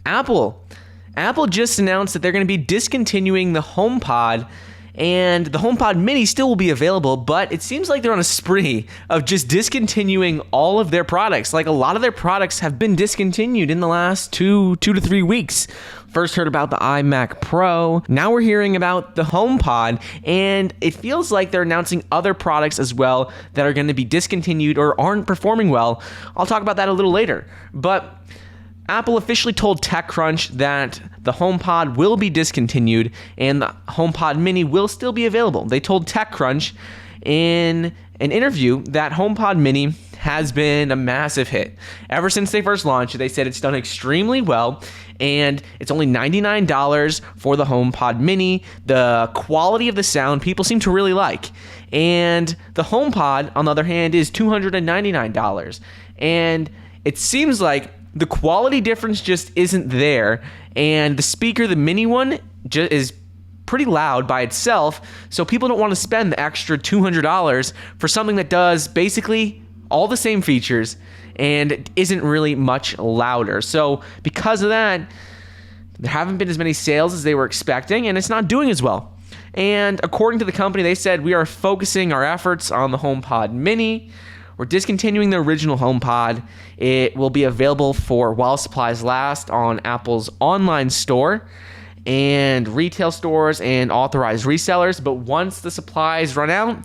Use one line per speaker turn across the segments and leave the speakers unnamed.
Apple just announced that they're going to be discontinuing the HomePod, and the HomePod Mini still will be available, but it seems like they're on a spree of just discontinuing all of their products. Like, a lot of their products have been discontinued in the last two to 3 weeks. First heard about the iMac Pro. Now we're hearing about the HomePod, and it feels like they're announcing other products as well that are going to be discontinued or aren't performing well. I'll talk about that a little later. But Apple officially told TechCrunch that the HomePod will be discontinued and the HomePod Mini will still be available. They told TechCrunch in an interview that HomePod Mini has been a massive hit. Ever since they first launched, they said it's done extremely well, and it's only $99 for the HomePod Mini. The quality of the sound people seem to really like. And the HomePod, on the other hand, is $299. And it seems like the quality difference just isn't there, and the speaker, the mini one, is pretty loud by itself, so people don't want to spend the extra $200 for something that does basically all the same features and isn't really much louder. So because of that, there haven't been as many sales as they were expecting, and it's not doing as well. And according to the company, they said, we are focusing our efforts on the HomePod Mini. We're discontinuing the original HomePod. It will be available for while supplies last on Apple's online store and retail stores and authorized resellers. But once the supplies run out,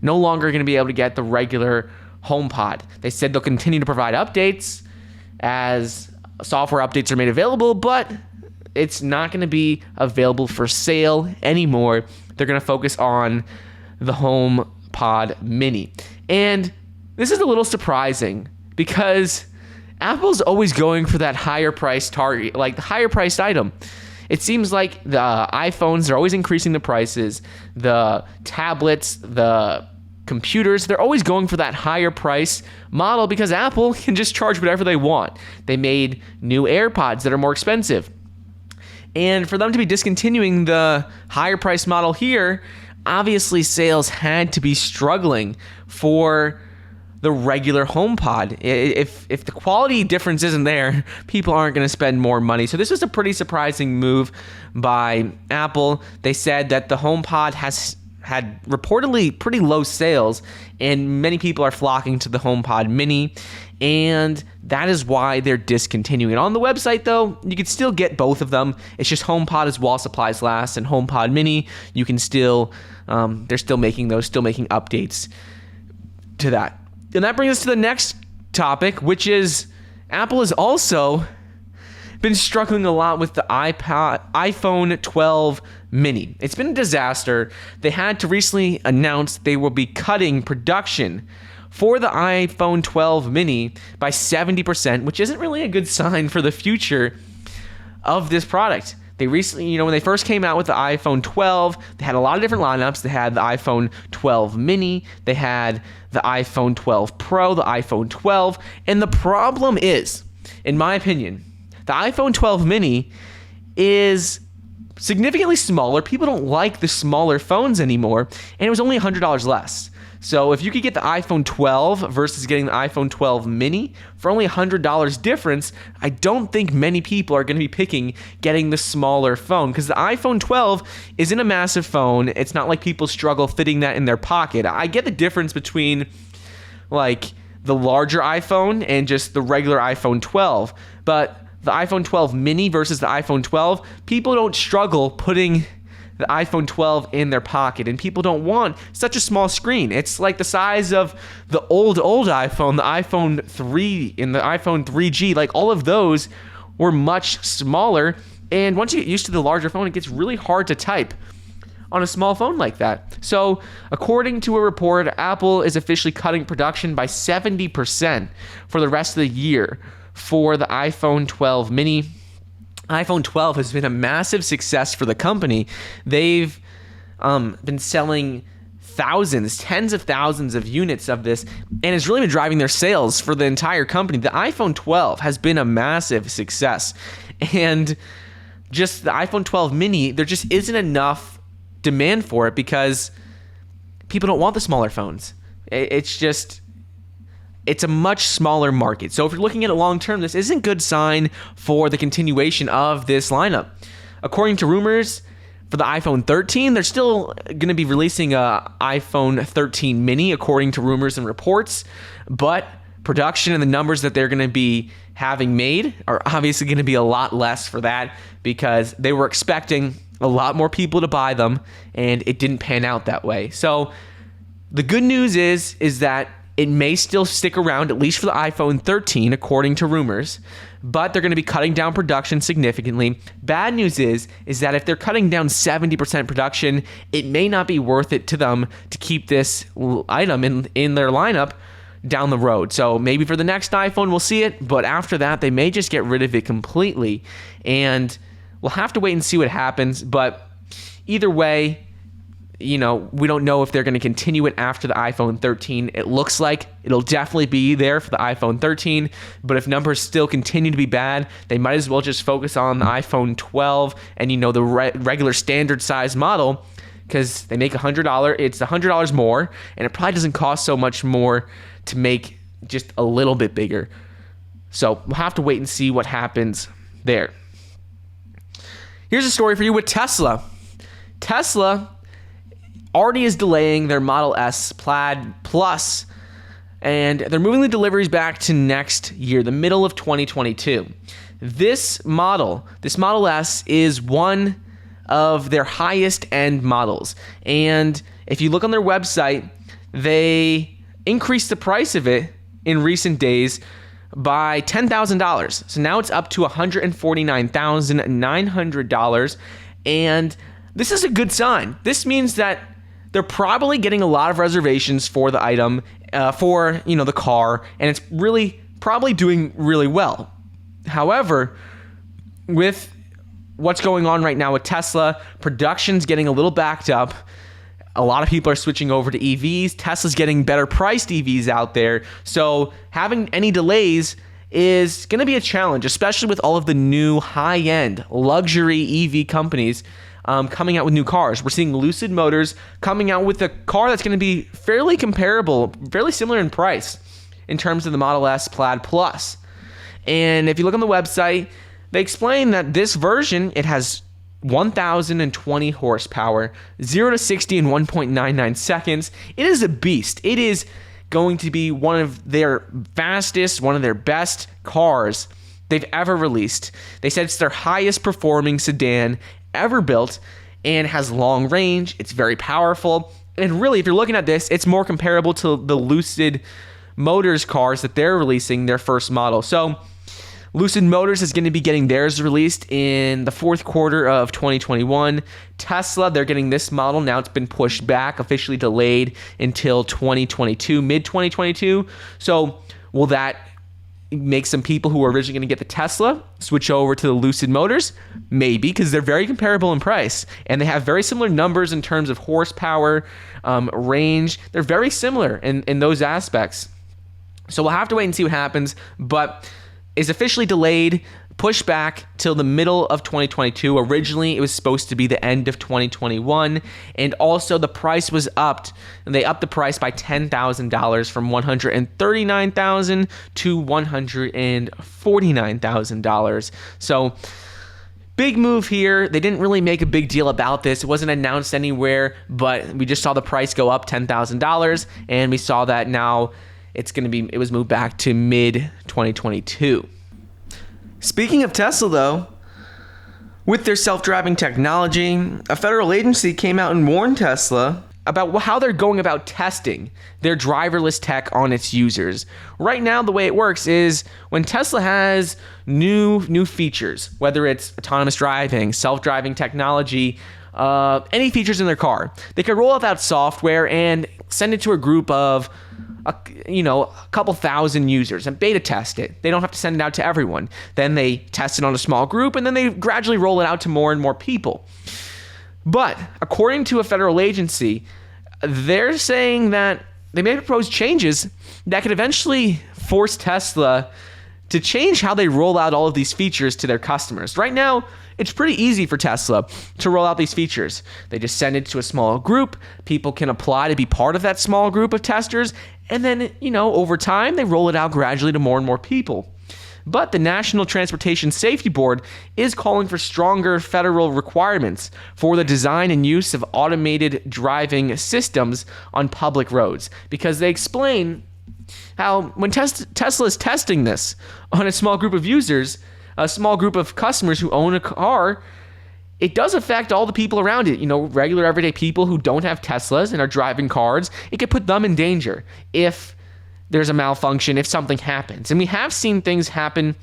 no longer going to be able to get the regular HomePod. They said they'll continue to provide updates as software updates are made available, but it's not going to be available for sale anymore. They're going to focus on the HomePod Mini. And this is a little surprising because Apple's always going for that higher price target, like the higher priced item. It seems like the iPhones are always increasing the prices, the tablets, the computers, they're always going for that higher price model because Apple can just charge whatever they want. They made new AirPods that are more expensive. And for them to be discontinuing the higher price model here, obviously sales had to be struggling for the regular HomePod. If the quality difference isn't there, people aren't going to spend more money. So this was a pretty surprising move by Apple. They said that the HomePod had reportedly pretty low sales, and many people are flocking to the HomePod Mini, and that is why they're discontinuing. On the website, though, you can still get both of them. It's just HomePod is while supplies last, and HomePod Mini, you can still, they're still making updates to that. And that brings us to the next topic, which is Apple has also been struggling a lot with the iPhone 12 Mini. It's been a disaster. They had to recently announce they will be cutting production for the iPhone 12 Mini by 70%, which isn't really a good sign for the future of this product. They recently, when they first came out with the iPhone 12, they had a lot of different lineups. They had the iPhone 12 Mini, they had the iPhone 12 Pro, the iPhone 12, and the problem is, in my opinion, the iPhone 12 Mini is significantly smaller. People don't like the smaller phones anymore, and it was only $100 less. So if you could get the iPhone 12 versus getting the iPhone 12 Mini for only $100 difference, I don't think many people are going to be picking getting the smaller phone, because the iPhone 12 isn't a massive phone. It's not like people struggle fitting that in their pocket. I get the difference between like the larger iPhone and just the regular iPhone 12, but the iPhone 12 Mini versus the iPhone 12, people don't struggle putting the iPhone 12 in their pocket, and people don't want such a small screen. It's like the size of the old iPhone, the iPhone 3 and the iPhone 3G. Like, all of those were much smaller, and once you get used to the larger phone, it gets really hard to type on a small phone like that. So according to a report, Apple is officially cutting production by 70% for the rest of the year for the iPhone 12 Mini. iPhone 12 has been a massive success for the company. They've been selling tens of thousands of units of this, and it's really been driving their sales for the entire company. The iPhone 12 has been a massive success, and just the iPhone 12 Mini, there just isn't enough demand for it because people don't want the smaller phones. It's just it's a much smaller market. So if you're looking at it long term, this isn't a good sign for the continuation of this lineup. According to rumors, for the iPhone 13, they're still going to be releasing a iPhone 13 mini, according to rumors and reports. But production and the numbers that they're going to be having made are obviously going to be a lot less for that, because they were expecting a lot more people to buy them, and it didn't pan out that way. So the good news is that it may still stick around, at least for the iPhone 13, according to rumors, but they're going to be cutting down production significantly. Bad news is that if they're cutting down 70% production, it may not be worth it to them to keep this item in their lineup down the road. So maybe for the next iPhone we'll see it, but after that they may just get rid of it completely, and we'll have to wait and see what happens. But either way, we don't know if they're going to continue it after the iPhone 13. It looks like it'll definitely be there for the iPhone 13, but if numbers still continue to be bad, they might as well just focus on the iPhone 12 and the regular standard size model, because they make $100. It's $100 more, and it probably doesn't cost so much more to make just a little bit bigger. So we'll have to wait and see what happens there. Here's a story for you with Tesla. Tesla already is delaying their Model S Plaid Plus, and they're moving the deliveries back to next year, the middle of 2022. This Model S, is one of their highest end models, and if you look on their website, they increased the price of it in recent days by $10,000. So now it's up to $149,900, and this is a good sign. This means that they're probably getting a lot of reservations for the item, for the car, and it's really probably doing really well. However, with what's going on right now with Tesla, production's getting a little backed up. A lot of people are switching over to EVs. Tesla's getting better priced EVs out there. So having any delays is going to be a challenge, especially with all of the new high-end luxury EV companies coming out with new cars. We're seeing Lucid Motors coming out with a car that's going to be fairly comparable, fairly similar in price in terms of the Model S Plaid Plus. And if you look on the website, they explain that this version, it has 1,020 horsepower, 0 to 60 in 1.99 seconds. It is a beast. It is going to be one of their fastest, one of their best cars they've ever released. They said it's their highest performing sedan ever built, and has long range. It's very powerful, and really, if you're looking at this, it's more comparable to the Lucid Motors cars that they're releasing, their first model. So Lucid Motors is going to be getting theirs released in the fourth quarter of 2021. Tesla, they're getting this model. Now it's been pushed back, officially delayed until 2022, mid-2022. So will that make some people who are originally going to get the Tesla switch over to the Lucid Motors? Maybe, because they're very comparable in price, and they have very similar numbers in terms of horsepower, range. They're very similar in those aspects. So we'll have to wait and see what happens, but is officially delayed, pushed back till the middle of 2022. Originally, it was supposed to be the end of 2021, and also the price was upped, and they upped the price by $10,000 from $139,000 to $149,000. So big move here. They didn't really make a big deal about this. It wasn't announced anywhere, but we just saw the price go up $10,000, and we saw that now it was moved back to mid-2022. Speaking of Tesla, though, with their self-driving technology, a federal agency came out and warned Tesla about how they're going about testing their driverless tech on its users. Right now, the way it works is when Tesla has new features, whether it's autonomous driving, self-driving technology, any features in their car, they can roll out that software and send it to a group of a couple thousand users and beta test it. They don't have to send it out to everyone. Then they test it on a small group, and then they gradually roll it out to more and more people. But according to a federal agency, they're saying that they may propose changes that could eventually force Tesla to change how they roll out all of these features to their customers. Right now, it's pretty easy for Tesla to roll out these features. They just send it to a small group. People can apply to be part of that small group of testers. And then, over time, they roll it out gradually to more and more people. But the National Transportation Safety Board is calling for stronger federal requirements for the design and use of automated driving systems on public roads, because they explain how when Tesla is testing this on a small group of users, a small group of customers who own a car, it does affect all the people around it. Regular everyday people who don't have Teslas and are driving cars. It could put them in danger if there's a malfunction, if something happens. And we have seen things happen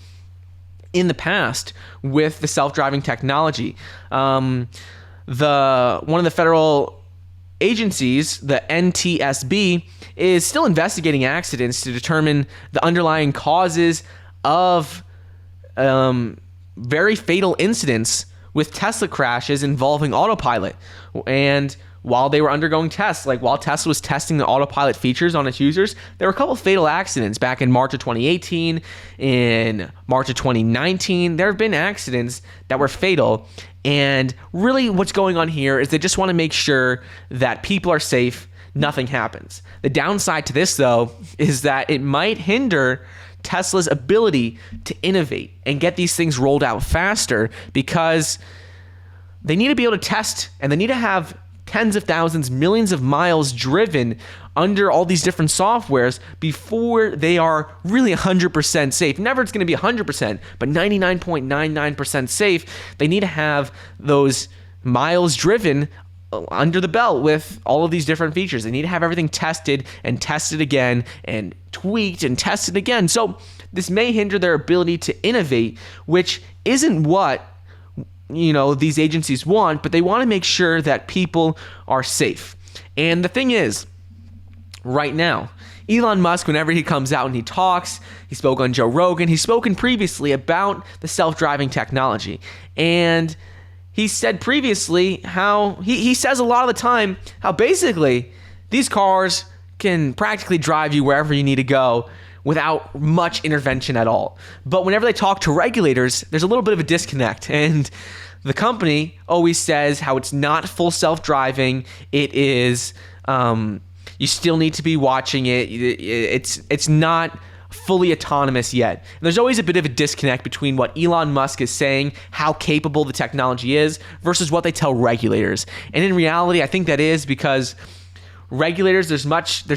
in the past with the self-driving technology. One of the federal agencies, the NTSB, is still investigating accidents to determine the underlying causes of very fatal incidents with Tesla crashes involving autopilot. And while they were undergoing tests, like while Tesla was testing the autopilot features on its users, there were a couple of fatal accidents back in March of 2018, in March of 2019. There have been accidents that were fatal. And really what's going on here is they just want to make sure that people are safe, nothing happens. The downside to this, though, is that it might hinder Tesla's ability to innovate and get these things rolled out faster, because they need to be able to test, and they need to have tens of thousands, millions of miles driven under all these different softwares before they are really 100% safe. Never it's going to be 100%, but 99.99% safe. They need to have those miles driven under the belt with all of these different features. They need to have everything tested and tested again and tweaked and tested again. So this may hinder their ability to innovate, which isn't what these agencies want, but they want to make sure that people are safe. And the thing is, right now, Elon Musk, whenever he comes out and he talks, he spoke on Joe Rogan, he's spoken previously about the self-driving technology. And he said previously how he says a lot of the time how basically these cars can practically drive you wherever you need to go without much intervention at all. But whenever they talk to regulators, there's a little bit of a disconnect. And the company always says how it's not full self-driving. It is, you still need to be watching it. It's not fully autonomous yet. And there's always a bit of a disconnect between what Elon Musk is saying, how capable the technology is, versus what they tell regulators. And in reality, I think that is because regulators, there's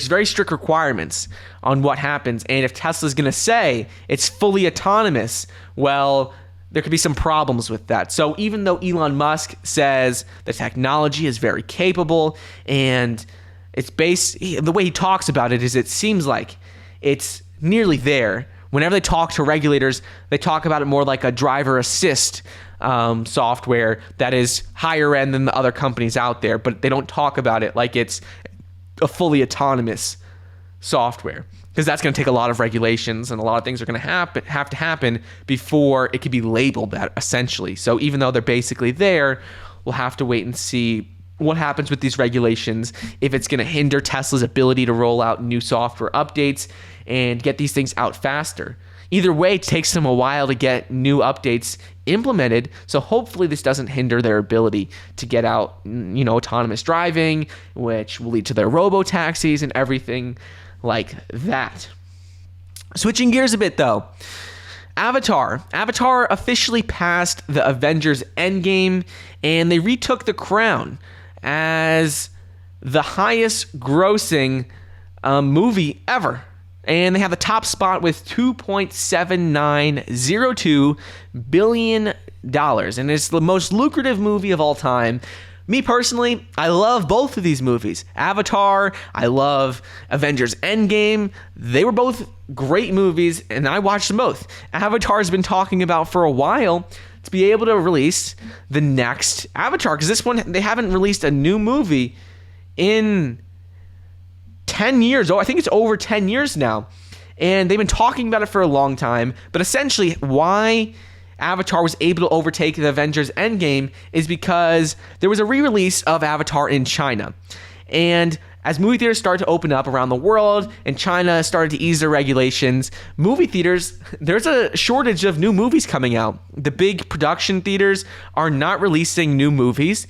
very strict requirements on what happens. And if Tesla's going to say it's fully autonomous, well, there could be some problems with that. So even though Elon Musk says the technology is very capable and the way he talks about it is it seems like it's nearly there. Whenever they talk to regulators, they talk about it more like a driver assist software that is higher end than the other companies out there, but they don't talk about it like it's a fully autonomous software, because that's going to take a lot of regulations and a lot of things are going to have to happen before it can be labeled that, essentially. So even though they're basically there, we'll have to wait and see what happens with these regulations, if it's going to hinder Tesla's ability to roll out new software updates and get these things out faster. Either way, it takes them a while to get new updates implemented, so hopefully this doesn't hinder their ability to get out, autonomous driving, which will lead to their robo-taxis and everything like that. Switching gears a bit, though. Avatar officially passed the Avengers Endgame, and they retook the crown as the highest grossing movie ever. And they have the top spot with $2.7902 billion. And it's the most lucrative movie of all time. Me personally, I love both of these movies. Avatar, I love Avengers Endgame. They were both great movies, and I watched them both. Avatar's been talking about for a while to be able to release the next Avatar, because this one, they haven't released a new movie in 10 years. Oh, I think it's over 10 years now. And they've been talking about it for a long time. But essentially, why Avatar was able to overtake the Avengers Endgame is because there was a re-release of Avatar in China. And as movie theaters start to open up around the world and China started to ease their regulations, movie theaters, there's a shortage of new movies coming out. The big production theaters are not releasing new movies,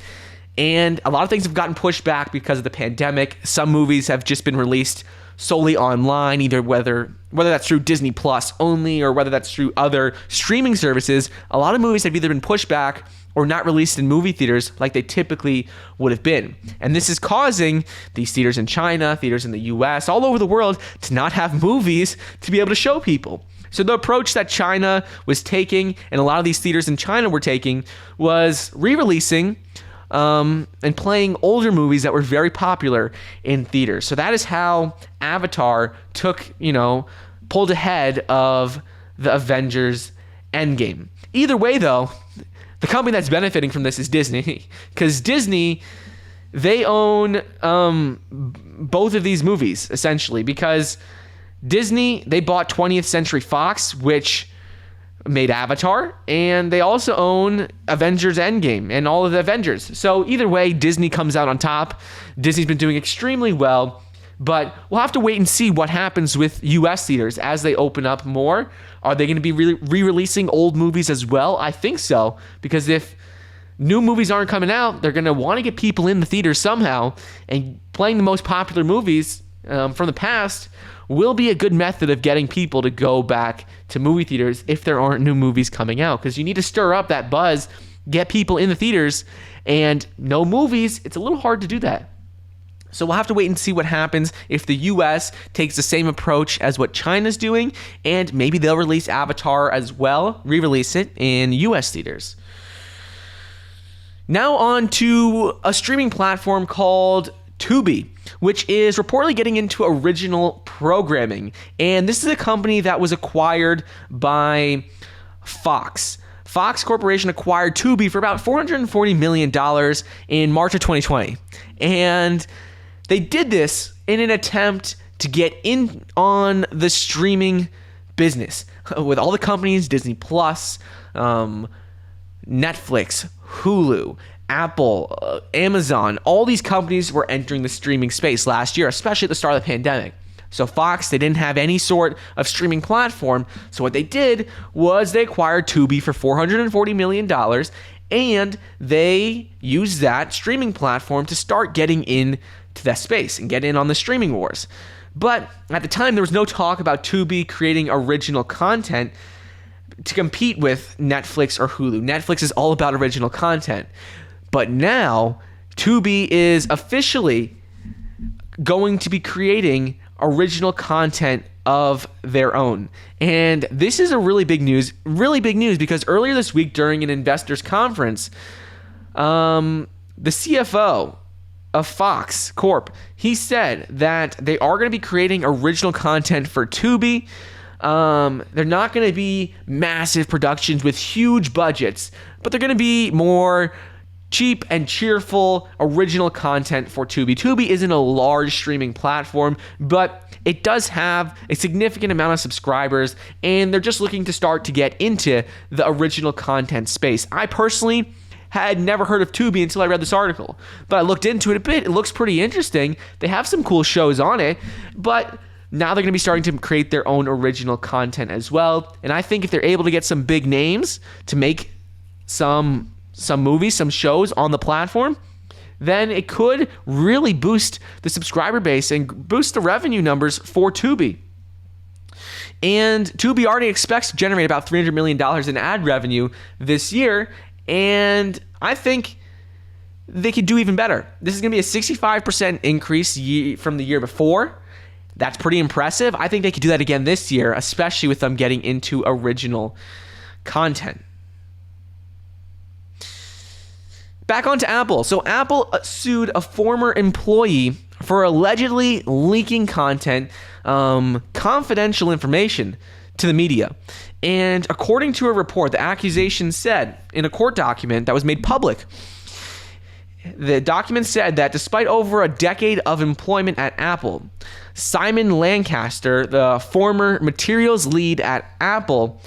and a lot of things have gotten pushed back because of the pandemic. Some movies have just been released solely online, either whether that's through Disney Plus only or whether that's through other streaming services. A lot of movies have either been pushed back or not released in movie theaters like they typically would have been. And this is causing these theaters in China, theaters in the US, all over the world to not have movies to be able to show people. So the approach that China was taking, and a lot of these theaters in China were taking, was re-releasing and playing older movies that were very popular in theaters. So that is how Avatar pulled ahead of the Avengers Endgame. Either way, though, the company that's benefiting from this is Disney, because Disney, they own both of these movies, essentially, because Disney, they bought 20th Century Fox, which made Avatar, and they also own Avengers Endgame and all of the Avengers. So either way, Disney comes out on top. Disney's been doing extremely well, but we'll have to wait and see what happens with US theaters as they open up more. Are they going to be re-releasing old movies as well? I think so, because if new movies aren't coming out, they're going to want to get people in the theaters somehow, and playing the most popular movies from the past will be a good method of getting people to go back to movie theaters if there aren't new movies coming out, because you need to stir up that buzz, get people in the theaters, and no movies, it's a little hard to do that. So we'll have to wait and see what happens if the US takes the same approach as what China's doing, and maybe they'll release Avatar as well, re-release it in US theaters. Now on to a streaming platform called Tubi, which is reportedly getting into original programming. And this is a company that was acquired by Fox. Fox Corporation acquired Tubi for about $440 million in March of 2020. And they did this in an attempt to get in on the streaming business with all the companies, Disney Plus, Netflix, Hulu, Apple, Amazon. All these companies were entering the streaming space last year, especially at the start of the pandemic. So Fox, they didn't have any sort of streaming platform. So what they did was they acquired Tubi for $440 million, and they used that streaming platform to start getting into that space and get in on the streaming wars. But at the time, there was no talk about Tubi creating original content to compete with Netflix or Hulu. Netflix is all about original content. But now, Tubi is officially going to be creating original content of their own. And this is a really big news because earlier this week during an investors conference, the CFO of Fox Corp, he said that they are going to be creating original content for Tubi. They're not going to be massive productions with huge budgets, but they're going to be more cheap and cheerful original content for Tubi. Tubi isn't a large streaming platform, but it does have a significant amount of subscribers, and they're just looking to start to get into the original content space. I personally had never heard of Tubi until I read this article, but I looked into it a bit. It looks pretty interesting. They have some cool shows on it, but now they're going to be starting to create their own original content as well. And I think if they're able to get some big names to make some movies, some shows on the platform, then it could really boost the subscriber base and boost the revenue numbers for Tubi. And Tubi already expects to generate about $300 million in ad revenue this year, and I think they could do even better. This is going to be a 65% increase from the year before. That's pretty impressive. I think they could do that again this year, especially with them getting into original content. Back onto Apple. So Apple sued a former employee for allegedly leaking content, confidential information to the media. And according to a report, the accusation said in a court document that was made public, the document said that despite over a decade of employment at Apple, Simon Lancaster, the former materials lead at Apple,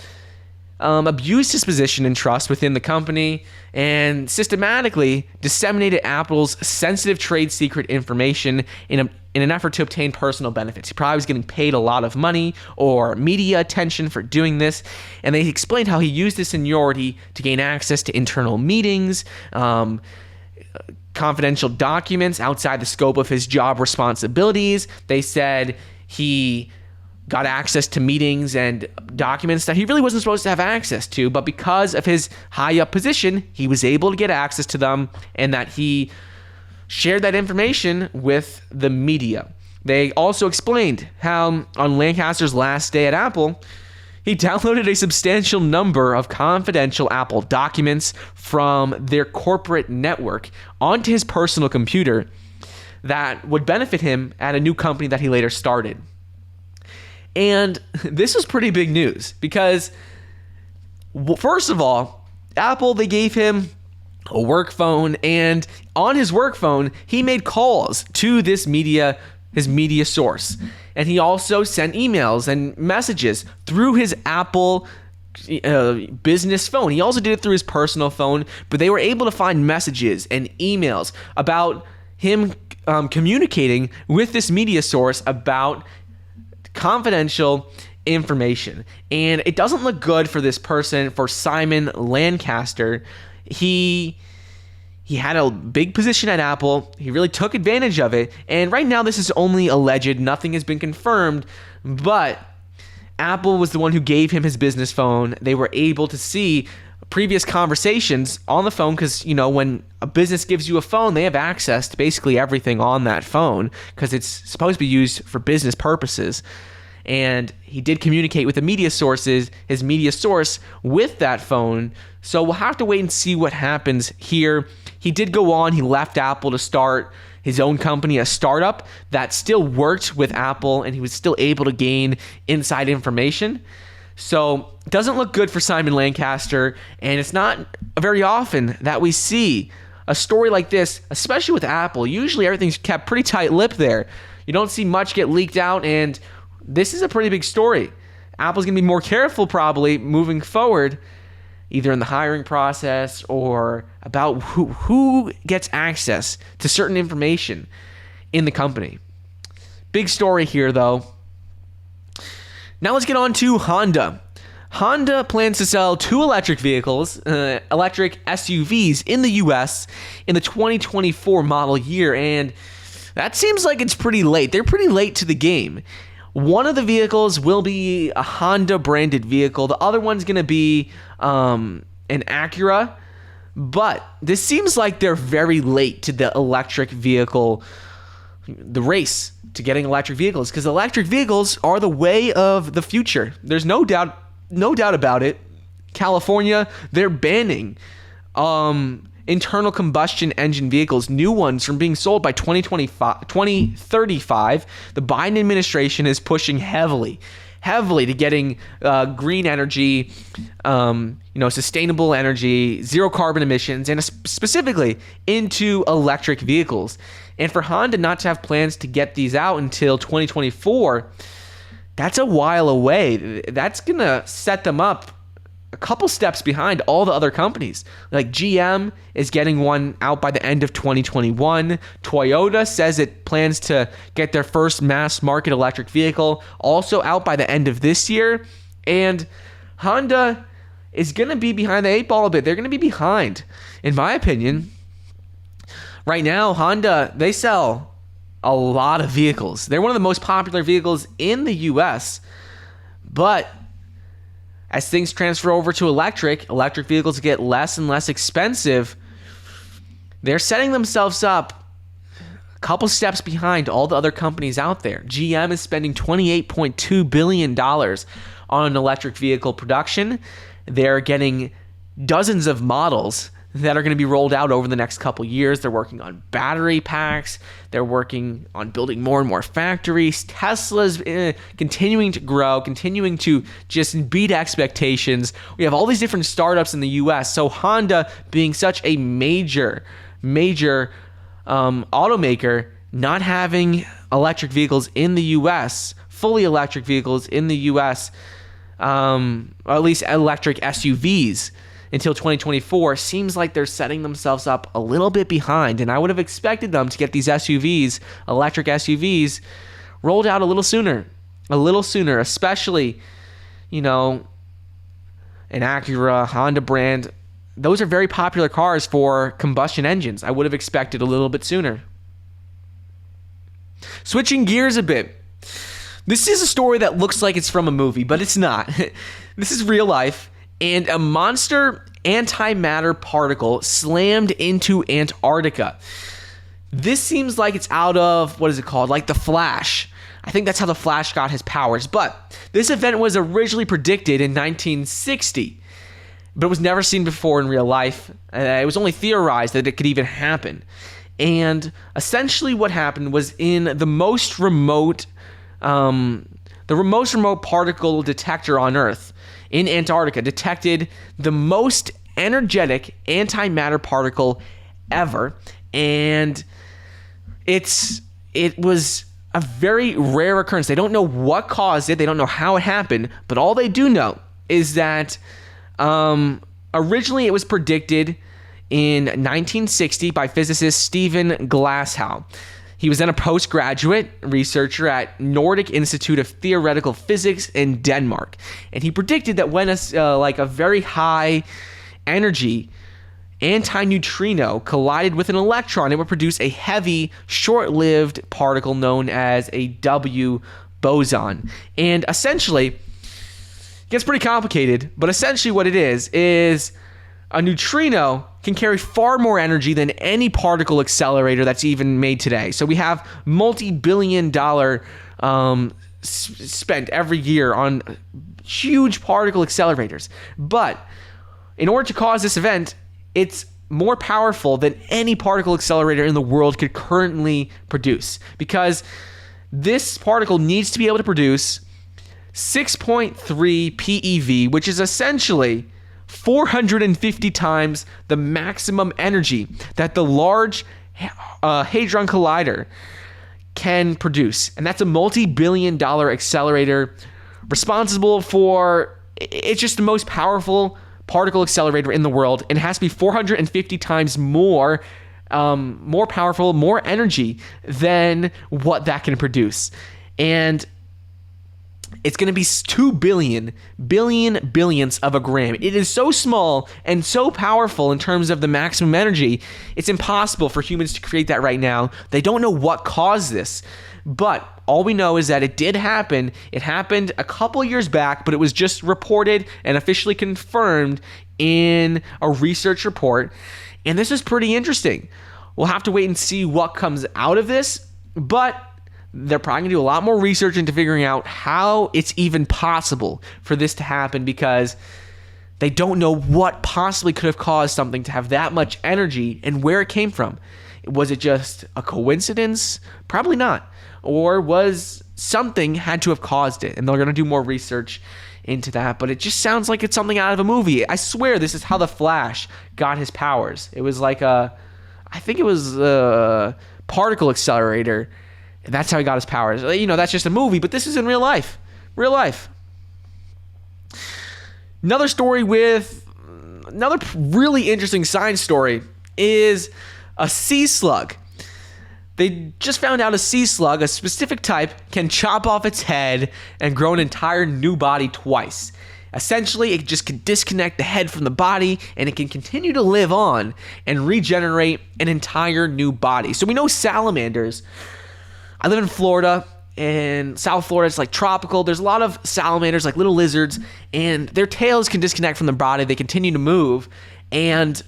abused his position and trust within the company and systematically disseminated Apple's sensitive trade secret information in an effort to obtain personal benefits. He probably was getting paid a lot of money or media attention for doing this, and they explained how he used his seniority to gain access to internal meetings, confidential documents outside the scope of his job responsibilities. They said he got access to meetings and documents that he really wasn't supposed to have access to, but because of his high up position, he was able to get access to them, and that he shared that information with the media. They also explained how on Lancaster's last day at Apple, he downloaded a substantial number of confidential Apple documents from their corporate network onto his personal computer that would benefit him at a new company that he later started. And this was pretty big news because, first of all, Apple, they gave him a work phone, and on his work phone, he made calls to his media source. And he also sent emails and messages through his Apple business phone. He also did it through his personal phone, but they were able to find messages and emails about him communicating with this media source about confidential information. And it doesn't look good for this person, for Simon Lancaster. He had a big position at Apple. He really took advantage of it. And right now, this is only alleged. Nothing has been confirmed. But Apple was the one who gave him his business phone. They were able to see previous conversations on the phone because, when a business gives you a phone, they have access to basically everything on that phone because it's supposed to be used for business purposes. And he did communicate with the media sources, his media source, with that phone. So we'll have to wait and see what happens here. He did go on. He left Apple to start his own company, a startup that still worked with Apple, and he was still able to gain inside information. So it doesn't look good for Simon Lancaster, and it's not very often that we see a story like this, especially with Apple. Usually everything's kept pretty tight-lipped there. You don't see much get leaked out, and this is a pretty big story. Apple's going to be more careful probably moving forward, either in the hiring process or about who gets access to certain information in the company. Big story here, though. Now let's get on to Honda. Honda plans to sell 2 electric vehicles, electric SUVs in the U.S. in the 2024 model year, and that seems like it's pretty late. They're pretty late to the game. One of the vehicles will be a Honda branded vehicle. The other one's going to be an Acura. But this seems like they're very late to the electric vehicle, the race to getting electric vehicles, because electric vehicles are the way of the future. There's no doubt about it. California, they're banning internal combustion engine vehicles, new ones, from being sold by 2035. The Biden administration is pushing heavily to getting green energy, sustainable energy, zero carbon emissions, and specifically into electric vehicles. And for Honda not to have plans to get these out until 2024, that's a while away. That's going to set them up a couple steps behind all the other companies. Like GM is getting one out by the end of 2021. Toyota says it plans to get their first mass market electric vehicle also out by the end of this year. And Honda is going to be behind the 8 ball a bit. They're going to be behind, in my opinion. Right now, Honda, they sell a lot of vehicles. They're one of the most popular vehicles in the US. But as things transfer over to electric vehicles get less and less expensive, they're setting themselves up a couple steps behind all the other companies out there. GM is spending $28.2 billion on electric vehicle production. They're getting dozens of models that are going to be rolled out over the next couple years. They're working on battery packs. They're working on building more and more factories. Tesla's continuing to grow, continuing to just beat expectations. We have all these different startups in the U.S. So Honda, being such a major automaker, not having electric vehicles in the U.S., fully electric vehicles in the U.S., or at least electric SUVs until 2024. Seems like they're setting themselves up a little bit behind, and I would have expected them to get these SUVs, electric SUVs, rolled out a little sooner, especially, an Acura, Honda brand. Those are very popular cars for combustion engines. I would have expected a little bit sooner. Switching gears a bit. This is a story that looks like it's from a movie, but it's not. This is real life, and a monster antimatter particle slammed into Antarctica. This seems like it's out of, what is it called? Like The Flash. I think that's how The Flash got his powers. But this event was originally predicted in 1960, but it was never seen before in real life. It was only theorized that it could even happen. And essentially what happened was in the most remote particle detector on Earth in Antarctica detected the most energetic antimatter particle ever. And it was a very rare occurrence. They don't know what caused it. They don't know how it happened. But all they do know is that originally it was predicted in 1960 by physicist Stephen Glashow. He was then a postgraduate researcher at Nordic Institute of Theoretical Physics in Denmark. And he predicted that when a very high energy antineutrino collided with an electron, it would produce a heavy, short-lived particle known as a W boson. And essentially, it gets pretty complicated, but essentially what it is a neutrino can carry far more energy than any particle accelerator that's even made today. So we have multi-billion-dollar spent every year on huge particle accelerators. But in order to cause this event, it's more powerful than any particle accelerator in the world could currently produce, because this particle needs to be able to produce 6.3 PeV, which is essentially 450 times the maximum energy that the Large Hadron Collider can produce. And that's a multi-billion-dollar accelerator responsible for, it's just the most powerful particle accelerator in the world, and it has to be 450 times more powerful, more energy than what that can produce. And it's going to be 2 billionths of a gram. It is so small and so powerful in terms of the maximum energy, it's impossible for humans to create that right now. They don't know what caused this, but all we know is that it did happen. It happened a couple years back, but it was just reported and officially confirmed in a research report. And this is pretty interesting. We'll have to wait and see what comes out of this, but they're probably going to do a lot more research into figuring out how it's even possible for this to happen, because they don't know what possibly could have caused something to have that much energy and where it came from. Was it just a coincidence? Probably not. Or was something had to have caused it? And they're going to do more research into that. But it just sounds like it's something out of a movie. I swear this is how the Flash got his powers. It was like I think it was a particle accelerator. And that's how he got his powers. That's just a movie, but this is in real life. Real life. Another really interesting science story is a sea slug. They just found out a sea slug, a specific type, can chop off its head and grow an entire new body twice. Essentially, it just can disconnect the head from the body, and it can continue to live on and regenerate an entire new body. So we know salamanders. I live in Florida, and South Florida is like tropical. There's a lot of salamanders, like little lizards, and their tails can disconnect from their body. They continue to move, and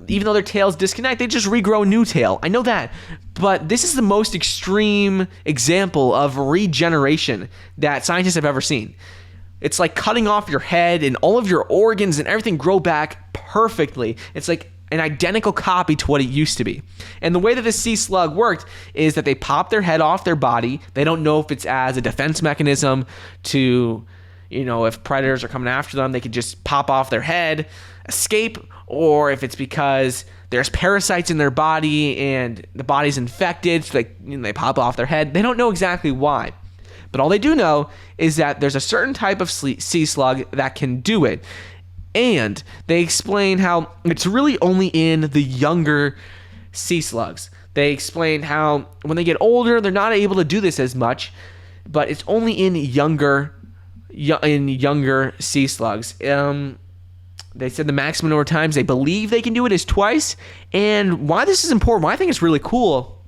even though their tails disconnect, they just regrow a new tail. I know that, but this is the most extreme example of regeneration that scientists have ever seen. It's like cutting off your head, and all of your organs and everything grow back perfectly. It's like an identical copy to what it used to be. And the way that this sea slug worked is that they pop their head off their body. They don't know if it's as a defense mechanism to, if predators are coming after them, they could just pop off their head, escape, or if it's because there's parasites in their body and the body's infected, so they pop off their head. They don't know exactly why. But all they do know is that there's a certain type of sea slug that can do it. And they explain how it's really only in the younger sea slugs. They explain how when they get older, they're not able to do this as much, but it's only in younger sea slugs. They said the maximum number of times they believe they can do it is twice. And why this is important, why I think it's really cool,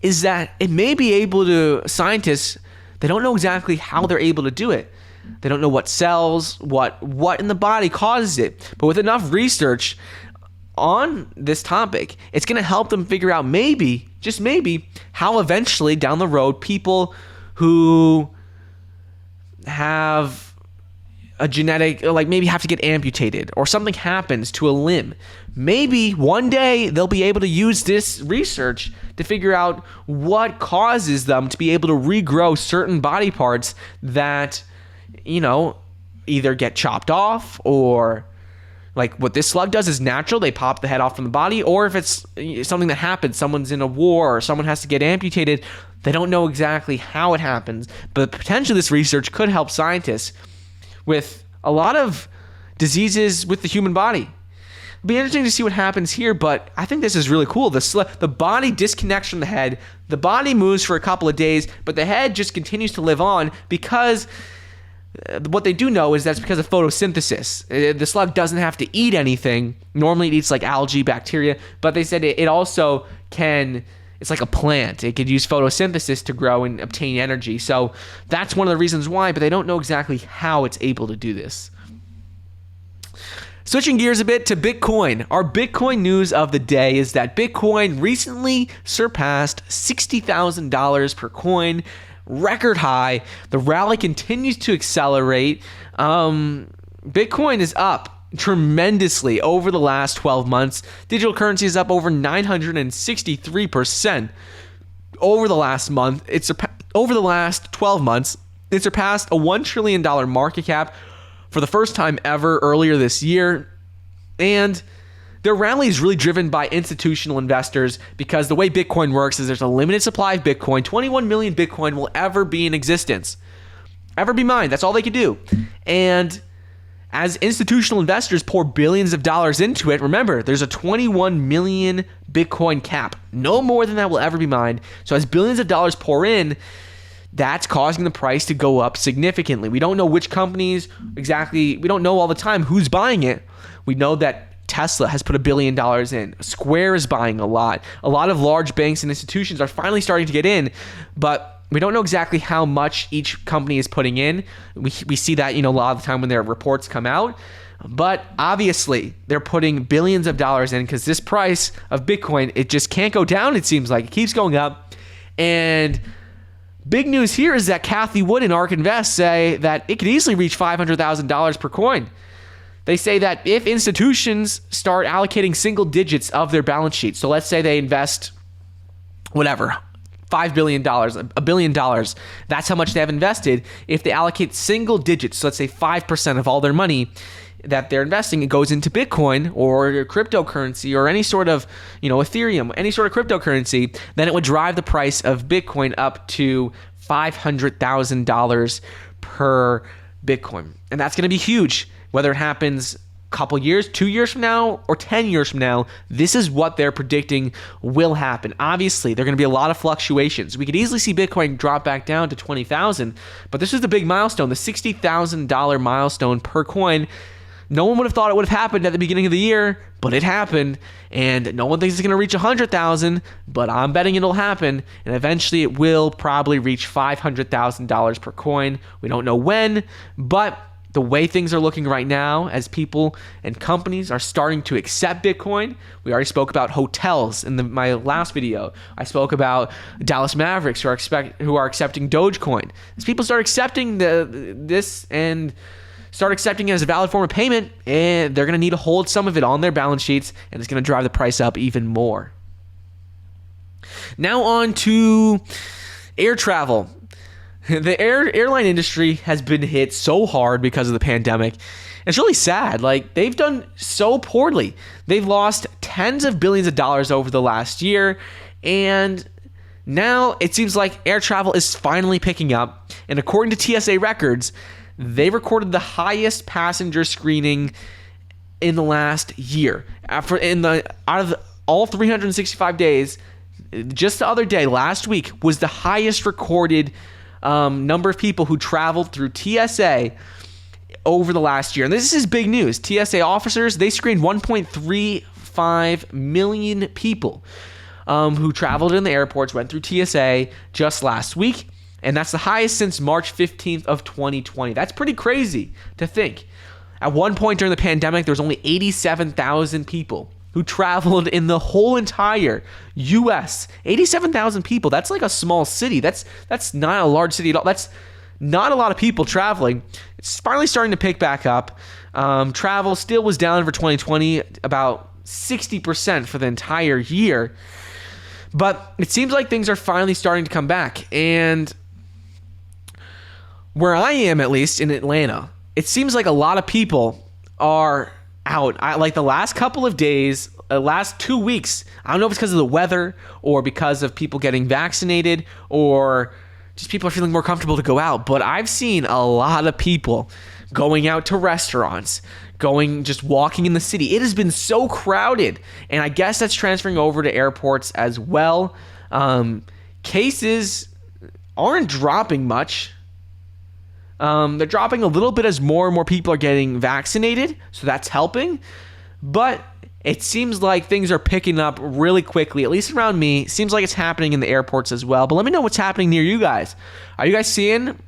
is that it may be able to, scientists, they don't know exactly how they're able to do it. They don't know what cells, what in the body causes it. But with enough research on this topic, it's going to help them figure out maybe, just maybe, how eventually down the road people who have a genetic, like maybe have to get amputated or something happens to a limb, maybe one day they'll be able to use this research to figure out what causes them to be able to regrow certain body parts that, you know, either get chopped off, or like what this slug does is natural, they pop the head off from the body, or if it's something that happens, someone's in a war or someone has to get amputated, they don't know exactly how it happens, but potentially this research could help scientists with a lot of diseases with the human body. It'll be interesting to see what happens here, but I think this is really cool. The body disconnects from the head, the body moves for a couple of days, but the head just continues to live on because what they do know is that's because of photosynthesis. The slug doesn't have to eat anything. Normally it eats like algae, bacteria, but they said it also can, it's like a plant. It could use photosynthesis to grow and obtain energy. So that's one of the reasons why, but they don't know exactly how it's able to do this. Switching gears a bit to Bitcoin. Our Bitcoin news of the day is that Bitcoin recently surpassed $60,000 per coin. Record high. The rally continues to accelerate. Bitcoin is up tremendously over the last 12 months. Digital currency is up over 963% over the last month. Over the last 12 months, it surpassed a $1 trillion market cap for the first time ever earlier this year. And their rally is really driven by institutional investors because the way Bitcoin works is there's a limited supply of Bitcoin. 21 million Bitcoin will ever be in existence. Ever be mined. That's all they can do. And as institutional investors pour billions of dollars into it, remember, there's a 21 million Bitcoin cap. No more than that will ever be mined. So as billions of dollars pour in, that's causing the price to go up significantly. We don't know which companies exactly. We don't know all the time who's buying it. We know that Tesla has put $1 billion in. Square is buying a lot. A lot of large banks and institutions are finally starting to get in, but we don't know exactly how much each company is putting in. We see that, a lot of the time when their reports come out, but obviously they're putting billions of dollars in because this price of Bitcoin, it just can't go down. It seems like it keeps going up. And big news here is that Cathie Wood and ARK Invest say that it could easily reach $500,000 per coin. They say that if institutions start allocating single digits of their balance sheet, so let's say they invest whatever, $5 billion, $1 billion, that's how much they have invested. If they allocate single digits, so let's say 5% of all their money that they're investing, it goes into Bitcoin or cryptocurrency or any sort of, Ethereum, any sort of cryptocurrency, then it would drive the price of Bitcoin up to $500,000 per Bitcoin. And that's going to be huge. Whether it happens a couple years, 2 years from now, or 10 years from now, this is what they're predicting will happen. Obviously, there are going to be a lot of fluctuations. We could easily see Bitcoin drop back down to 20,000, but this is the big milestone, the $60,000 milestone per coin. No one would have thought it would have happened at the beginning of the year, but it happened, and no one thinks it's going to reach 100,000, but I'm betting it'll happen, and eventually it will probably reach $500,000 per coin. We don't know when, but the way things are looking right now, as people and companies are starting to accept Bitcoin, we already spoke about hotels in my last video. I spoke about Dallas Mavericks who are accepting Dogecoin. As people start accepting this and start accepting it as a valid form of payment, and they're going to need to hold some of it on their balance sheets, and it's going to drive the price up even more. Now on to air travel. The airline industry has been hit so hard because of the pandemic. It's really sad. They've done so poorly. They've lost tens of billions of dollars over the last year, and Now it seems like air travel is finally picking up, and according to TSA records, they recorded the highest passenger screening in the last year. Out of all 365 days, just the other day, last week, was the highest recorded number of people who traveled through TSA over the last year. And this is big news. TSA officers, they screened 1.35 million people who traveled in the airports, went through TSA just last week. And that's the highest since March 15th of 2020. That's pretty crazy to think. At one point during the pandemic, there was only 87,000 people who traveled in the whole entire U.S. 87,000 people. That's like a small city. That's not a large city at all. That's not a lot of people traveling. It's finally starting to pick back up. Travel still was down for 2020, about 60% for the entire year. But it seems like things are finally starting to come back. And where I am, at least in Atlanta, it seems like a lot of people are out. Like the last couple of days, last 2 weeks, I don't know if it's because of the weather or because of people getting vaccinated or just people are feeling more comfortable to go out. But I've seen a lot of people going out to restaurants, just walking in the city. It has been so crowded. And I guess that's transferring over to airports as well. Cases aren't dropping much. They're dropping a little bit as more and more people are getting vaccinated, so that's helping. But it seems like things are picking up really quickly, at least around me. It seems like it's happening in the airports as well. But let me know what's happening near you guys. Are you guys seeing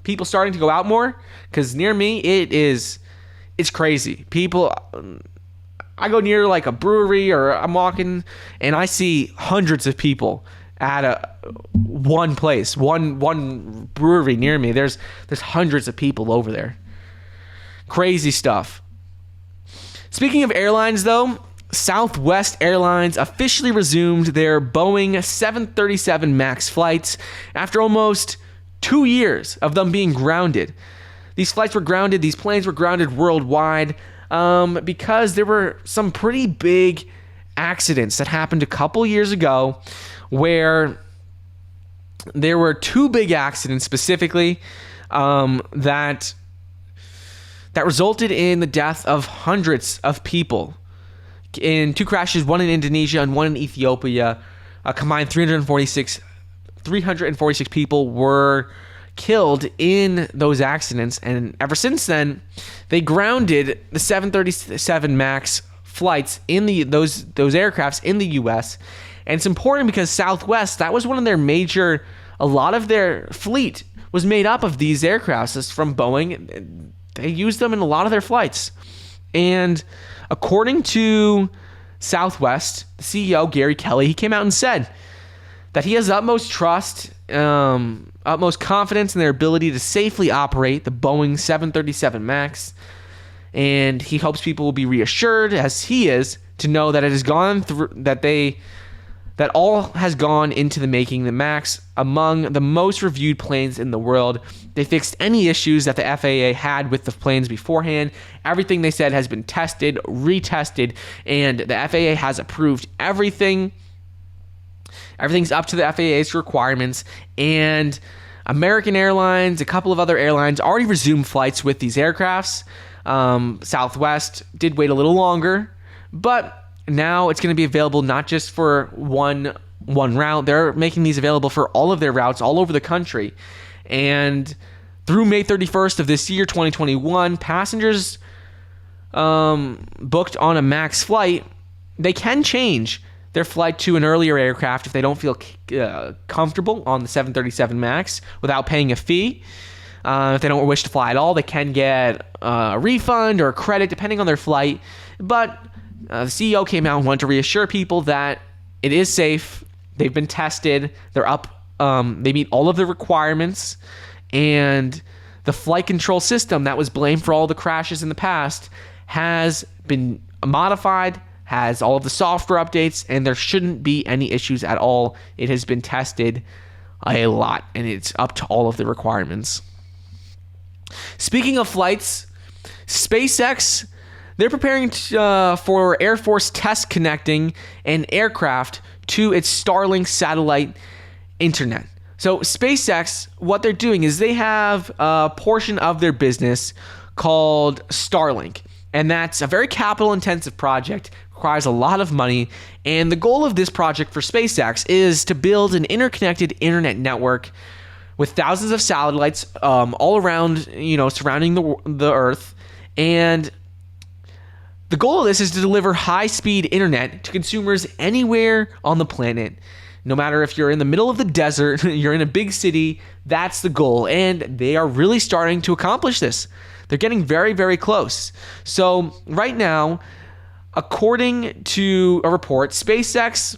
people starting to go out more? Because near me, it's crazy. People, I go near like a brewery or I'm walking and I see hundreds of people at one place, one brewery near me. There's hundreds of people over there. Crazy stuff. Speaking of airlines, though, Southwest Airlines officially resumed their Boeing 737 MAX flights after almost 2 years of them being grounded. These planes were grounded worldwide because there were some pretty big accidents that happened a couple years ago where there were two big accidents specifically that resulted in the death of hundreds of people. In two crashes, one in Indonesia and one in Ethiopia, a combined 346 people were killed in those accidents. And ever since then, they grounded the 737 MAX flights in those aircrafts in the U.S. And it's important because Southwest, that was one of their major, a lot of their fleet was made up of these aircrafts. It's from Boeing. They used them in a lot of their flights. And according to Southwest, the CEO, Gary Kelly, he came out and said that he has utmost trust, utmost confidence in their ability to safely operate the Boeing 737 MAX. And he hopes people will be reassured, as he is, to know that it has gone through, that all has gone into the making the MAX among the most reviewed planes in the world. They fixed any issues that the FAA had with the planes beforehand. Everything they said has been tested, retested, and the FAA has approved everything. Everything's up to the FAA's requirements, and American Airlines, a couple of other airlines already resumed flights with these aircrafts. Southwest did wait a little longer, but now it's going to be available not just for one route. They're making these available for all of their routes all over the country. And through May 31st of this year, 2021, passengers booked on a MAX flight, they can change their flight to an earlier aircraft if they don't feel comfortable on the 737 MAX without paying a fee. If they don't wish to fly at all, they can get a refund or a credit depending on their flight. But the CEO came out and wanted to reassure people that it is safe. They've been tested. They're up. They meet all of the requirements. And the flight control system that was blamed for all the crashes in the past has been modified, has all of the software updates, and there shouldn't be any issues at all. It has been tested a lot, and it's up to all of the requirements. Speaking of flights, SpaceX they're preparing for Air Force test connecting an aircraft to its Starlink satellite internet. So SpaceX, what they're doing is they have a portion of their business called Starlink, and that's a very capital-intensive project, requires a lot of money, and the goal of this project for SpaceX is to build an interconnected internet network with thousands of satellites all around, surrounding the Earth, and the goal of this is to deliver high-speed internet to consumers anywhere on the planet. No matter if you're in the middle of the desert, you're in a big city, that's the goal. And they are really starting to accomplish this. They're getting very, very close. So right now, according to a report, SpaceX,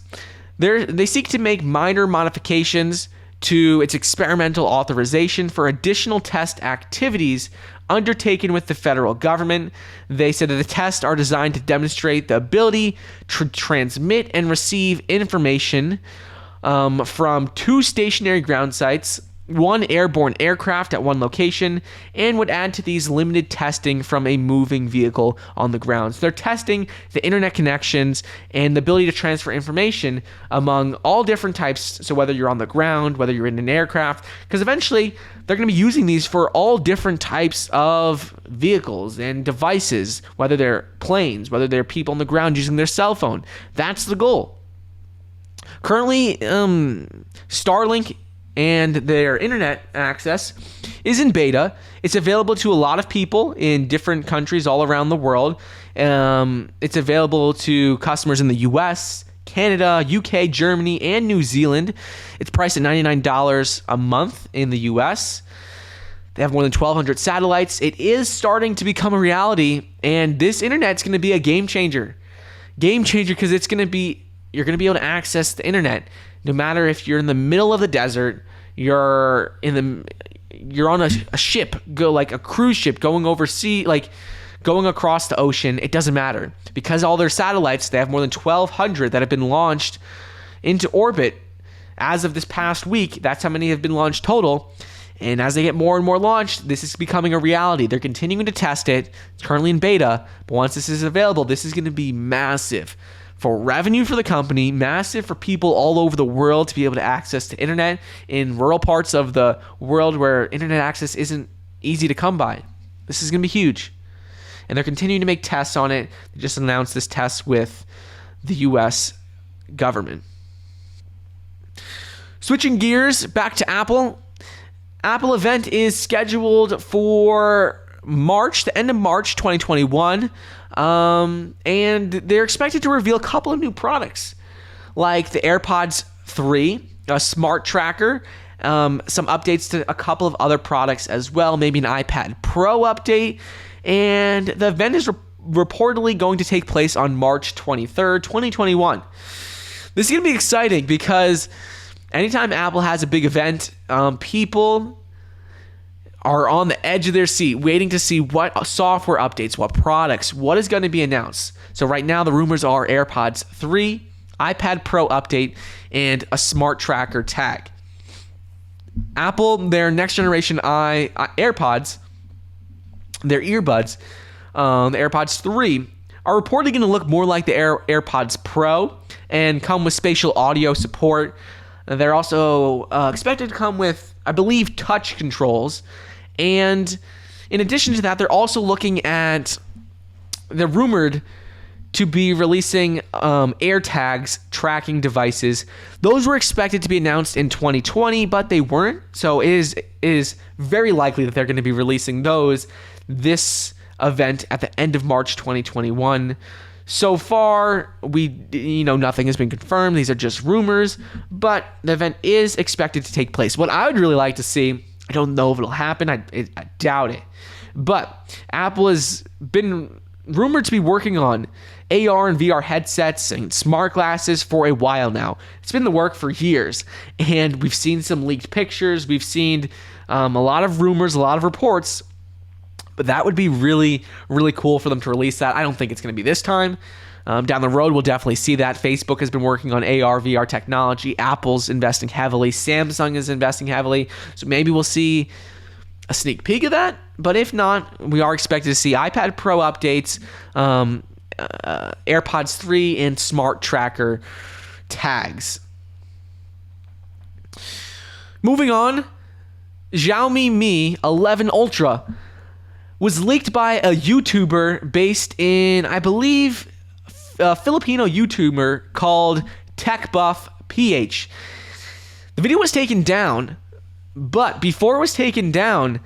they seek to make minor modifications to its experimental authorization for additional test activities undertaken with the federal government. They said that the tests are designed to demonstrate the ability to transmit and receive information from 2 stationary ground sites, 1 airborne aircraft at 1 location, and would add to these limited testing from a moving vehicle on the ground. So they're testing the internet connections and the ability to transfer information among all different types. So whether you're on the ground, whether you're in an aircraft, because eventually they're going to be using these for all different types of vehicles and devices, whether they're planes, whether they're people on the ground using their cell phone. That's the goal. Currently, Starlink and their internet access is in beta. It's available to a lot of people in different countries all around the world. It's available to customers in the US, Canada, UK, Germany, and New Zealand. It's priced at $99 a month in the US. They have more than 1,200 satellites. It is starting to become a reality, and this internet's going to be a game changer. Game changer because you're going to be able to access the internet no matter if you're in the middle of the desert, you're on a ship, like a cruise ship going going across the ocean. It doesn't matter because all their satellites, they have more than 1,200 that have been launched into orbit as of this past week. That's how many have been launched total. And as they get more and more launched, this is becoming a reality. They're continuing to test it. It's currently in beta, but once this is available, this is going to be massive for revenue for the company, massive for people all over the world to be able to access the internet in rural parts of the world where internet access isn't easy to come by. This is going to be huge. And they're continuing to make tests on it. They just announced this test with the U.S. government. Switching gears back to Apple. Apple event is scheduled for the end of March 2021. And they're expected to reveal a couple of new products like the AirPods 3, a smart tracker, some updates to a couple of other products as well, maybe an iPad Pro update. And the event is reportedly going to take place on March 23rd, 2021. This is going to be exciting because anytime Apple has a big event, people are on the edge of their seat waiting to see what software updates, what products, what is going to be announced. So right now the rumors are AirPods 3, iPad Pro update, and a smart tracker tag. Apple, their next generation AirPods, their earbuds, the AirPods 3, are reportedly going to look more like the AirPods Pro and come with spatial audio support. They're also expected to come with, I believe, touch controls. And in addition to that, they're rumored to be releasing AirTags tracking devices. Those were expected to be announced in 2020, but they weren't. So it is very likely that they're going to be releasing this event at the end of March 2021. So far, nothing has been confirmed. These are just rumors, but the event is expected to take place. What I would really like to see, I don't know if it'll happen. I doubt it. But Apple has been rumored to be working on AR and VR headsets and smart glasses for a while now. It's been in the work for years, and we've seen some leaked pictures. We've seen a lot of rumors, a lot of reports, but that would be really, really cool for them to release that. I don't think it's going to be this time. Down the road, we'll definitely see that. Facebook has been working on AR, VR technology. Apple's investing heavily. Samsung is investing heavily. So maybe we'll see a sneak peek of that. But if not, we are expected to see iPad Pro updates, AirPods 3, and smart tracker tags. Moving on, Xiaomi Mi 11 Ultra was leaked by a YouTuber based in, I believe, a Filipino YouTuber called TechBuffPH. The video was taken down, but before it was taken down,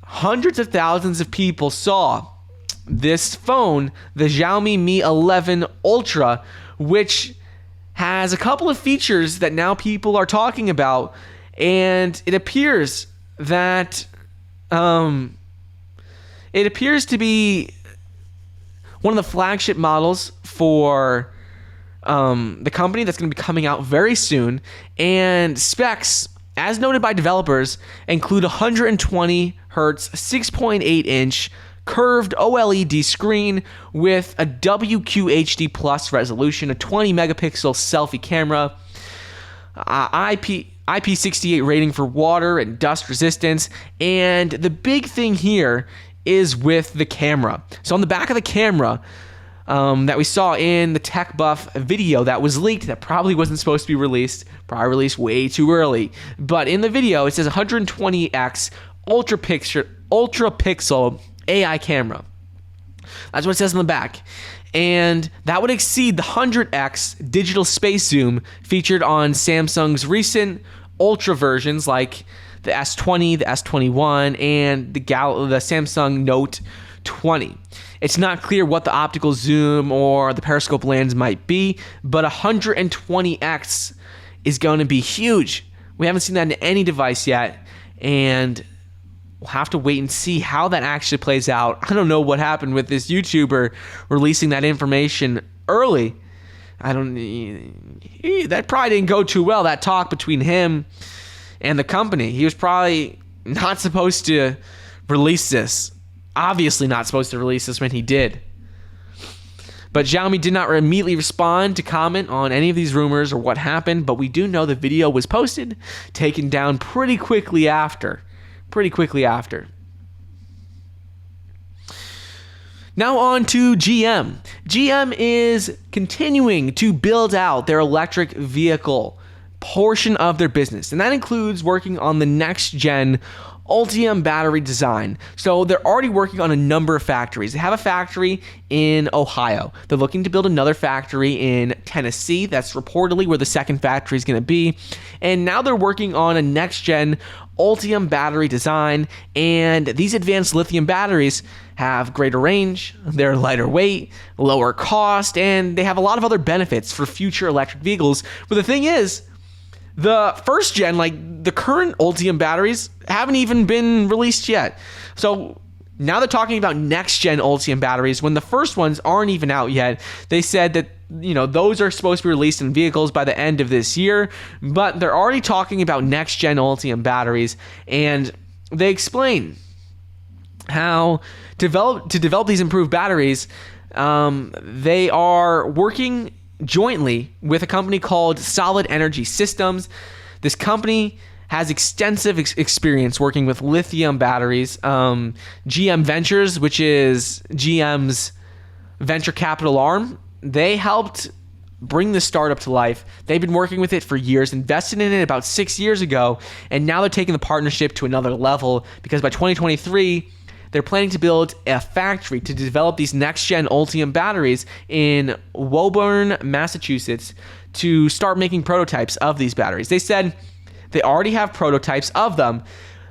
hundreds of thousands of people saw this phone, the Xiaomi Mi 11 Ultra, which has a couple of features that now people are talking about, and it appears that it appears to be one of the flagship models for the company that's going to be coming out very soon. And specs, as noted by developers, include 120 hertz, 6.8 inch curved OLED screen with a WQHD plus resolution, a 20 megapixel selfie camera, IP68 rating for water and dust resistance, and the big thing here is with the camera. So on the back of the camera that we saw in the Tech Buff video that was leaked, that probably wasn't supposed to be released, probably released way too early, but in the video it says 120x ultra pixel AI camera. That's what it says on the back. And that would exceed the 100x digital space zoom featured on Samsung's recent Ultra versions like the S20, the S21, and the Samsung Note 20. It's not clear what the optical zoom or the periscope lens might be, but 120x is going to be huge. We haven't seen that in any device yet, and we'll have to wait and see how that actually plays out. I don't know what happened with this YouTuber releasing that information early. That probably didn't go too well, that talk between him and the company. He was probably not supposed to release this. Obviously not supposed to release this when he did. But Xiaomi did not immediately respond to comment on any of these rumors or what happened, but we do know the video was posted, taken down pretty quickly after. Now on to GM. GM is continuing to build out their electric vehicle portion of their business, and that includes working on the next gen Ultim battery design. So they're already working on a number of factories. They have a factory in Ohio. They're looking to build another factory in Tennessee. That's reportedly where the second factory is going to be. And now they're working on a next gen Ultim battery design. And these advanced lithium batteries have greater range, they're lighter weight, lower cost, and they have a lot of other benefits for future electric vehicles. But the thing is, the first gen, like the current Ultim batteries, haven't even been released yet. So now they're talking about next gen Ultim batteries when the first ones aren't even out yet. They said that, those are supposed to be released in vehicles by the end of this year, but they're already talking about next gen Ultim batteries, and they explain how to develop these improved batteries. They are working jointly with a company called Solid Energy Systems. This company has extensive experience working with lithium batteries. GM Ventures, which is GM's venture capital arm, they helped bring this startup to life. They've been working with it for years, invested in it about 6 years ago, and now they're taking the partnership to another level because by 2023, they're planning to build a factory to develop these next-gen Ultim batteries in Woburn, Massachusetts, to start making prototypes of these batteries. They said they already have prototypes of them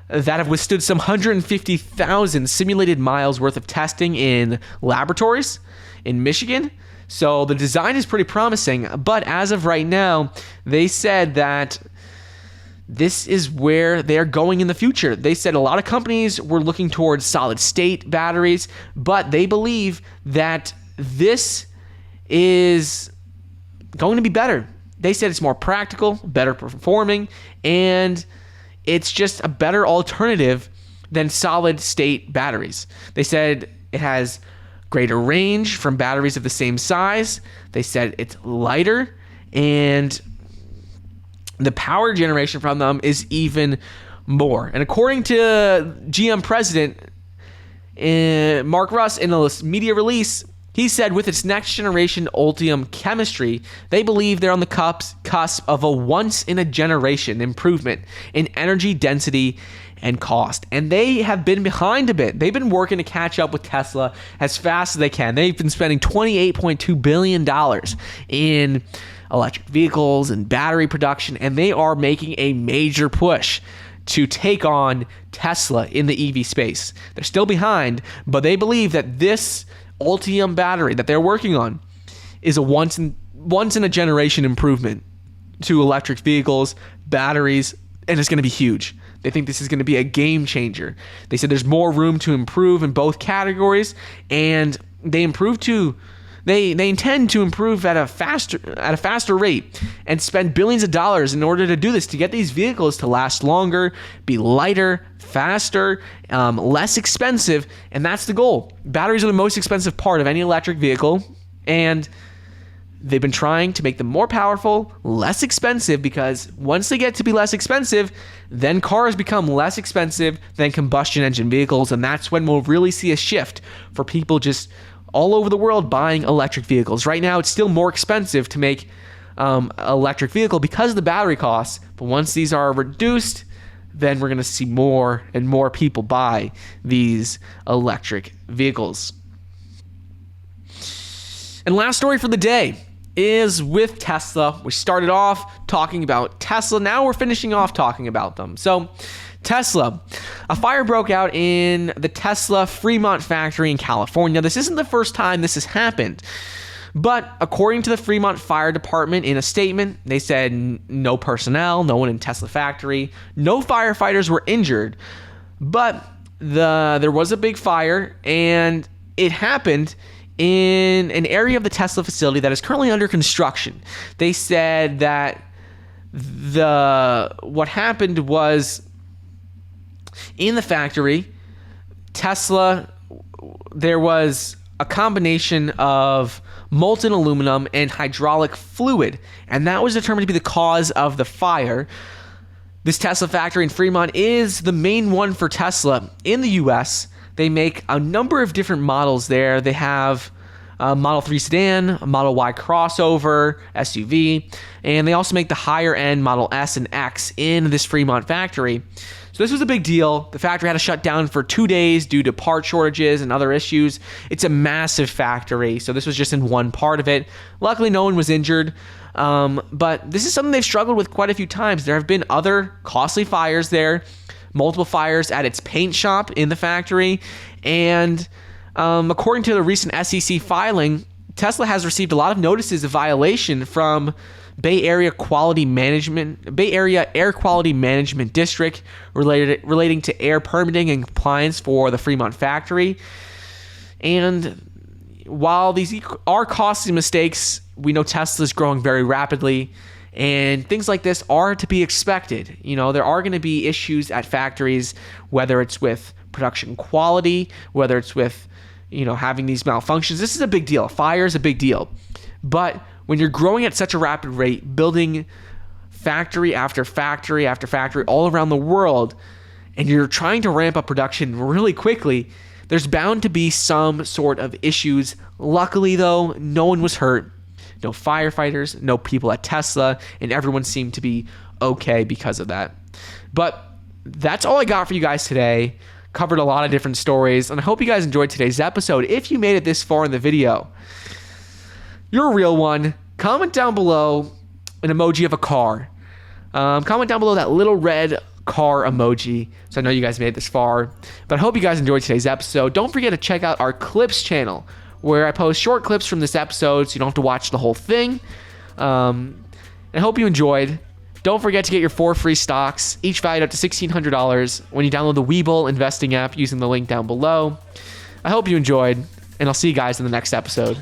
that have withstood some 150,000 simulated miles worth of testing in laboratories in Michigan. So the design is pretty promising, but as of right now, they said that this is where they're going in the future. They said a lot of companies were looking towards solid state batteries, but they believe that this is going to be better. They said it's more practical, better performing, and it's just a better alternative than solid state batteries. They said it has greater range from batteries of the same size. They said it's lighter, and the power generation from them is even more. And according to GM president Mark Russ, in a media release, he said with its next generation Ultim chemistry, they believe they're on the cusp of a once-in-a-generation improvement in energy density and cost. And they have been behind a bit. They've been working to catch up with Tesla as fast as they can. They've been spending $28.2 billion in electric vehicles and battery production, and they are making a major push to take on Tesla in the EV space. They're still behind, but they believe that this Ultium battery that they're working on is a once in a generation improvement to electric vehicles, batteries, and it's going to be huge. They think this is going to be a game changer. They said there's more room to improve in both categories, and they intend to improve at a faster rate and spend billions of dollars in order to do this, to get these vehicles to last longer, be lighter, faster, less expensive, and that's the goal. Batteries are the most expensive part of any electric vehicle, and they've been trying to make them more powerful, less expensive, because once they get to be less expensive, then cars become less expensive than combustion engine vehicles, and that's when we'll really see a shift for people just all over the world buying electric vehicles. Right now, it's still more expensive to make electric vehicle because of the battery costs, but once these are reduced, then we're going to see more and more people buy these electric vehicles. And last story for the day is with Tesla. We started off talking about Tesla. Now we're finishing off talking about them. So Tesla, a fire broke out in the Tesla Fremont factory in California. This isn't the first time this has happened, but according to the Fremont Fire Department in a statement, they said no personnel, no one in Tesla factory, no firefighters were injured, but there was a big fire, and it happened in an area of the Tesla facility that is currently under construction. They said that what happened was in the factory, Tesla, there was a combination of molten aluminum and hydraulic fluid, and that was determined to be the cause of the fire. This Tesla factory in Fremont is the main one for Tesla in the US. They make a number of different models there. They have a Model 3 sedan, a Model Y crossover, SUV, and they also make the higher end Model S and X in this Fremont factory. So this was a big deal. The factory had to shut down for 2 days due to part shortages and other issues. It's a massive factory, so this was just in one part of it. Luckily, no one was injured, but this is something they've struggled with quite a few times. There have been other costly fires there, multiple fires at its paint shop in the factory, and according to the recent SEC filing, Tesla has received a lot of notices of violation from Bay Area Air Quality Management District relating to air permitting and compliance for the Fremont factory. And while these are costly mistakes, we know Tesla is growing very rapidly, and things like this are to be expected. You know, there are going to be issues at factories, whether it's with production quality, whether it's with, having these malfunctions. This is a big deal. Fire is a big deal. But when you're growing at such a rapid rate, building factory after factory after factory all around the world, and you're trying to ramp up production really quickly, there's bound to be some sort of issues. Luckily, though, no one was hurt. No firefighters, no people at Tesla, and everyone seemed to be okay because of that. But that's all I got for you guys today. Covered a lot of different stories, and I hope you guys enjoyed today's episode. If you made it this far in the video, you're a real one. Comment down below an emoji of a car. Comment down below that little red car emoji, so I know you guys made it this far. But I hope you guys enjoyed today's episode. Don't forget to check out our clips channel, where I post short clips from this episode so you don't have to watch the whole thing. I hope you enjoyed. Don't forget to get your 4 free stocks, each valued up to $1,600, when you download the Webull investing app using the link down below. I hope you enjoyed, and I'll see you guys in the next episode.